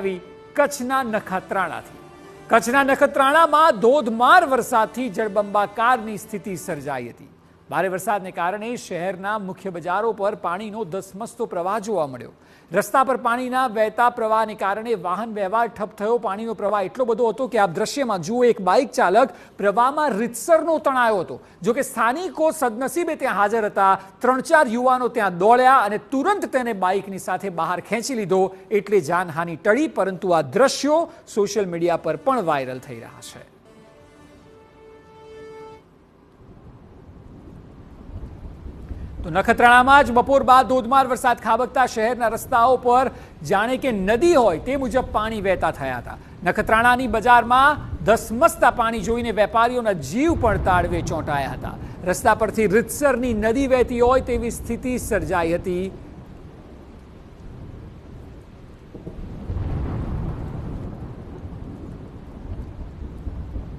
આવી કચ્છના નખત્રાણાથી। કચ્છના નખત્રાણામાં ધોધમાર વરસાદથી જળબંબાકારની સ્થિતિ સર્જાઈ હતી। ભારે વરસાદને કારણે શહેરના મુખ્ય બજારો પર પાણીનો ધસમસતો પ્રવાહ જોવા મળ્યો। રસ્તા પર પાણીના વહેતા પ્રવાહને કારણે વાહન વ્યવહાર ઠપ થયો। પાણીનો પ્રવાહ એટલો બધો હતો કે આપ દ્રશ્યમાં જુઓ, એક બાઇક ચાલક પ્રવાહમાં રીતસરનો તણાયો હતો। જોકે સ્થાનિકો સદનસીબે ત્યાં હાજર હતા। 3-4 યુવાનો ત્યાં દોડ્યા અને તુરંત તેને બાઇકની સાથે બહાર ખેંચી લીધો, એટલે જાનહાનિ ટળી। પરંતુ આ દ્રશ્યો સોશિયલ મીડિયા પર પણ વાયરલ થઈ રહ્યા છે। તો નખત્રાણામાં જ બપોર બાદ ધોધમાર વરસાદ ખાબકતા શહેરના રસ્તાઓ પર જાણે કે નદી હોય તે મુજબ પાણી વહેતા થયા હતા। નખત્રાણાની બજારમાં ધસમસતા પાણી જોઈને વેપારીઓના જીવ પણ તાળવે ચોંટાયા હતા। રસ્તા પરથી રીતસરની નદી વહેતી હોય તેવી સ્થિતિ સર્જાઈ હતી।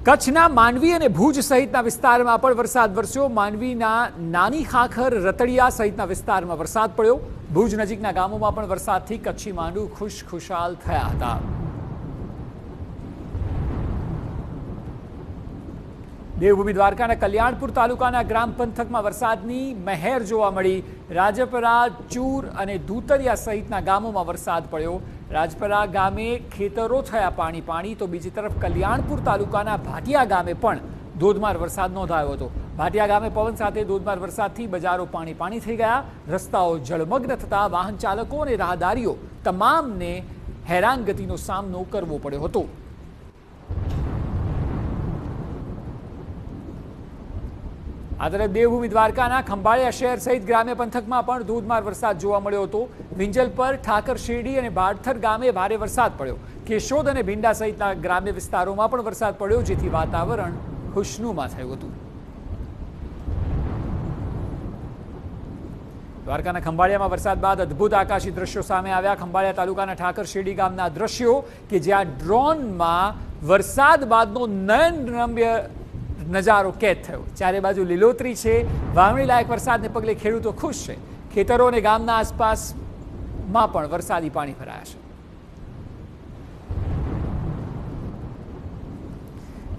કચ્છના માંડવી અને ભુજ સહિતના વિસ્તારમાં પણ વરસાદ વરસ્યો। માંડવીના નાની ખાખર, રતડિયા સહિતના વિસ્તારમાં વરસાદ પડ્યો। ભુજ નજીકના ગામોમાં પણ વરસાદથી કચ્છી માંડુ ખુશખુશાલ થયા હતા। દેવભૂમિ દ્વારકાના કલ્યાણપુર તાલુકાના ગ્રામ પંથકમાં વરસાદની મહેર જોવા મળી। રાજપરા, ચૂર અને ધૂતરિયા સહિતના ગામોમાં વરસાદ પડ્યો। રાજપરા ગામે ખેતરો થયા પાણી। તો બીજી તરફ કલ્યાણપુર તાલુકાના ભાટિયા ગામે પણ ધોધમાર વરસાદ નોંધાયો હતો। ભાટિયા ગામે પવન સાથે ધોધમાર વરસાદથી બજારો પાણી થઈ ગયા। રસ્તાઓ જળમગ્ન થતા વાહન ચાલકો અને રાહદારીઓ તમામને હેરાનગતિનો સામનો કરવો પડ્યો હતો। આ તરફ દેવભૂમિ દ્વારકાના ખંભાળિયા શહેર સહિત ગ્રામ્ય પંથકમાં પણ ધોધમાર વરસાદ જોવા મળ્યો હતો। વિંજલપર, ઠાકર શેરડી અને બાળથર ગામે ભારે વરસાદ પડ્યો। કેશોદ અને ભીંડા સહિતના ગ્રામ્ય વિસ્તારોમાં પણ વરસાદ પડ્યો, જેથી વાતાવરણ ખુશનુમા થયું હતું। દ્વારકાના ખંભાળિયામાં વરસાદ બાદ અદભુત આકાશી દ્રશ્યો સામે આવ્યા। ખંભાળિયા તાલુકાના ઠાકર શેરડી ગામના દ્રશ્યો કે જ્યાં ડ્રોનમાં વરસાદ બાદનો નયનરમ્ય નજારો કેદ થયો। ચારે બાજુ લીલોતરી છે। વાવણી લાયક વરસાદને પગલે ખેડૂતો ખુશ છે। ખેતરો અને ગામના આસપાસમાં પણ વરસાદી પાણી ભરાયા છે।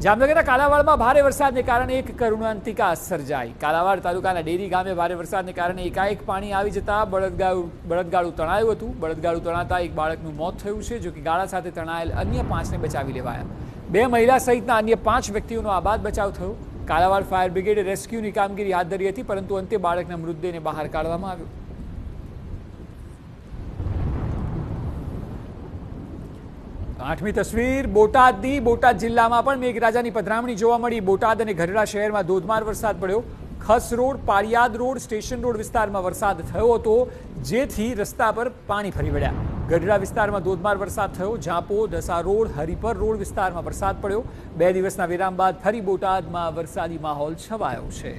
જામનગરના કાલાવાડમાં ભારે વરસાદને કારણે એક કરુણાંતિકા સર્જાઈ। કાલાવાડ તાલુકાના ડેરી ગામે ભારે વરસાદને કારણે એકાએક પાણી આવી જતા બળદગાડું તણાયું હતું। બળદગાડું તણાતા એક બાળકનું મોત થયું છે, જો કે ગાળા સાથે તણાયેલ અન્ય 5ને બચાવી લેવાયા। 2 મહિલા સહિતના અન્ય 5 વ્યક્તિઓનો આબાદ બચાવ થયો। કાલાવાડ ફાયર બ્રિગેડે રેસ્ક્યુની કામગીરી હાથ ધરી હતી, પરંતુ અંતે બાળકના મૃતદેહને બહાર કાઢવામાં આવ્યો। આઠમી તસવીર બોટાદની। બોટાદ જિલ્લામાં પણ મેઘરાજાની પધરામણી જોવા મળી। બોટાદ અને ગઢડા શહેરમાં ધોધમાર વરસાદ પડ્યો। Khas road, Paliyad road, station road વિસ્તારમાં વરસાદ થયો હતો, જેથી રસ્તા પર પાણી ફરી વળ્યા। ગઢડા વિસ્તારમાં ધોધમાર વરસાદ થયો। ઝાપો, દસા રોડ, હરિપર રોડ વિસ્તારમાં વરસાદ પડ્યો। 2 દિવસના વિરામ બાદ ફરી બોટાદમાં વરસાદી માહોલ છવાયો છે।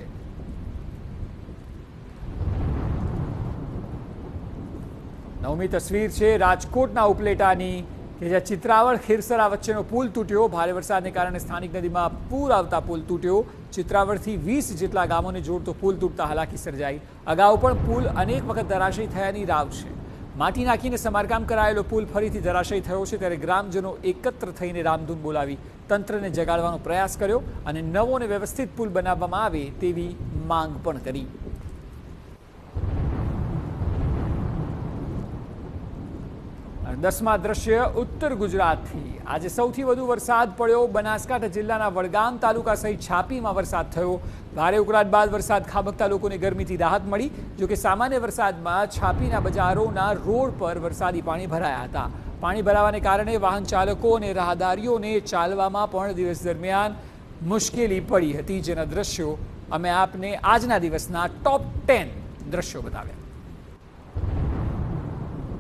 નવમી તસવીર છે રાજકોટના ઉપલેટાની, કે જ્યાં ચિત્રાવળ ખીરસરા વચ્ચેનો પુલ તૂટ્યો। ભારે વરસાદને કારણે સ્થાનિક નદીમાં પૂર આવતા પુલ તૂટ્યો। ચિત્રાવળથી 20 જેટલા ગામોને જોડતો પુલ તૂટતા હાલાકી સર્જાઈ। અગાઉ પણ પુલ અનેક વખત ધરાશયી થયાની રાવ છે। માટી નાખીને સમારકામ કરાયેલો પુલ ફરીથી ધરાશયી થયો છે, ત્યારે ગ્રામજનો એકત્ર થઈને રામધૂન બોલાવી તંત્રને જગાડવાનો પ્રયાસ કર્યો અને નવો અને વ્યવસ્થિત પુલ બનાવવામાં આવે તેવી માંગ પણ કરી। 10મા દ્રશ્ય ઉત્તર ગુજરાતથી। આજે સૌથી વધુ વરસાદ પડ્યો બનાસકાંઠા જિલ્લાના વડગામ તાલુકા સહિત છાપીમાં વરસાદ થયો। ભારે ઉકળાટ બાદ વરસાદ ખાબકતા લોકોને ગરમીથી રાહત મળી। જોકે સામાન્ય વરસાદમાં છાપીના બજારોના રોડ પર વરસાદી પાણી ભરાયા હતા। પાણી ભરાવાને કારણે વાહન ચાલકો અને રાહદારીઓને ચાલવામાં પણ દિવસ દરમિયાન મુશ્કેલી પડી હતી, જેના દ્રશ્યો અમે આપને આજના દિવસના ટોપ 10 દ્રશ્યો બતાવ્યા।